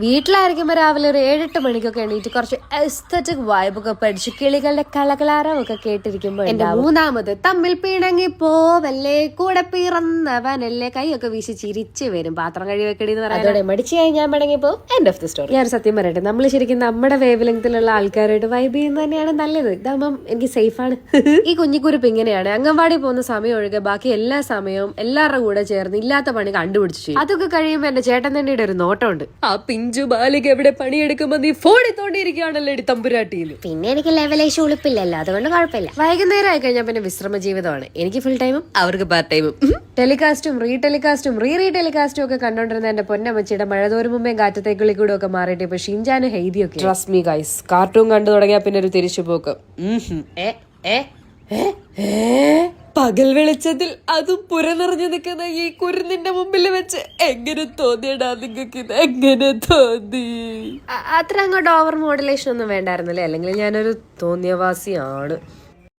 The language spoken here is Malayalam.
വീട്ടിലായിരിക്കുമ്പോൾ രാവിലെ ഒരു 7-8 മണിക്കൊക്കെ എണീറ്റ് കുറച്ച് എസ്തറ്റിക് വൈബൊക്കെ പഠിച്ച് കിളികളുടെ കളകളാരമൊക്കെ കേട്ടിരിക്കുമ്പോൾ എന്റെ മൂന്നാമത് തമ്മിൽ പിണങ്ങി പോവല്ലേ കൂടെ പിറന്നവനല്ലേ കൈയൊക്കെ വീശി ചിരിച്ചു വരും പാത്രം കഴി വെക്കടി എന്ന് പറയാം. അതോടെ മടിച്ചായി ഞാൻ മടങ്ങിപ്പോ എൻഡ് ഓഫ് ദി സ്റ്റോറി. ഞാൻ സത്യം പറയട്ടെ, നമ്മൾ ശരിക്കും നമ്മുടെ വേവ് ലെങ്തിലുള്ള ആൾക്കാരായിട്ട് വൈബ് ചെയ്യുന്നത് തന്നെയാണ് നല്ലത്. ഇതാകുമ്പം എനിക്ക് സേഫാണ്. ഈ കുഞ്ഞിക്കുരുപ്പ് ഇങ്ങനെയാണ്, അംഗൻവാടി പോകുന്ന സമയം ഒഴികെ ബാക്കി എല്ലാ സമയവും എല്ലാവരുടെ കൂടെ ചേർന്ന് ഇല്ലാത്ത പണി കണ്ടുപിടിച്ചു. അതൊക്കെ കഴിയുമ്പോൾ എന്റെ ചേട്ടൻ തന്നെ ഒരു നോട്ടമുണ്ട്. ആ പിഞ്ചു ബാലിക എവിടെ പണിയെടുക്കുമ്പോ നീ ഫോണിൽ തോണ്ടിയിരിക്കുകയാണല്ലോ തമ്പുരാട്ടിയിൽ. പിന്നെ എനിക്ക് ലെവലേശം ഉളുപ്പില്ലല്ലോ, അതുകൊണ്ട് കുഴപ്പമില്ല. വൈകുന്നേരം ആയി കഴിഞ്ഞാൽ പിന്നെ വിശ്രമ ജീവിതമാണ്. എനിക്ക് ഫുൾ ടൈമും അവർക്ക് പാർട്ട് ടൈമും. ടെലികാസ്റ്റും റീടെലികാസ്റ്റും ടെലികാസ്റ്റും ഒക്കെ കണ്ടോണ്ടിരുന്ന എന്റെ പൊന്നമ്മച്ചിയുടെ മഴതോരും മുമ്പേ കാറ്റത്തേക്കുള്ളിൽ കൂടെ ഒക്കെ മാറിയിട്ട് ഇപ്പൊ ഷിൻജാനും ഹെയ്ദിയൊക്കെ. ട്രസ്റ്റ് മീ ഗൈസ്, കാർട്ടൂൺ കണ്ടു തുടങ്ങിയാ പിന്നെ ഒരു തിരിച്ചുപോക്ക്. പകൽ വെളിച്ചത്തിൽ അതും പുരനിറഞ്ഞു നിൽക്കുന്ന ഈ കുരുന്നിന്റെ മുമ്പിൽ വെച്ച് എങ്ങനെ തോന്നിയടാ നിങ്ങൾക്ക്? ഇത് എങ്ങനെ തോന്നി? അത്ര അങ്ങോട്ട് ഓവർ മോഡുലേഷൻ ഒന്നും വേണ്ടായിരുന്നല്ലേ, അല്ലെങ്കിൽ ഞാനൊരു തോന്നിയവാസിയാണ്.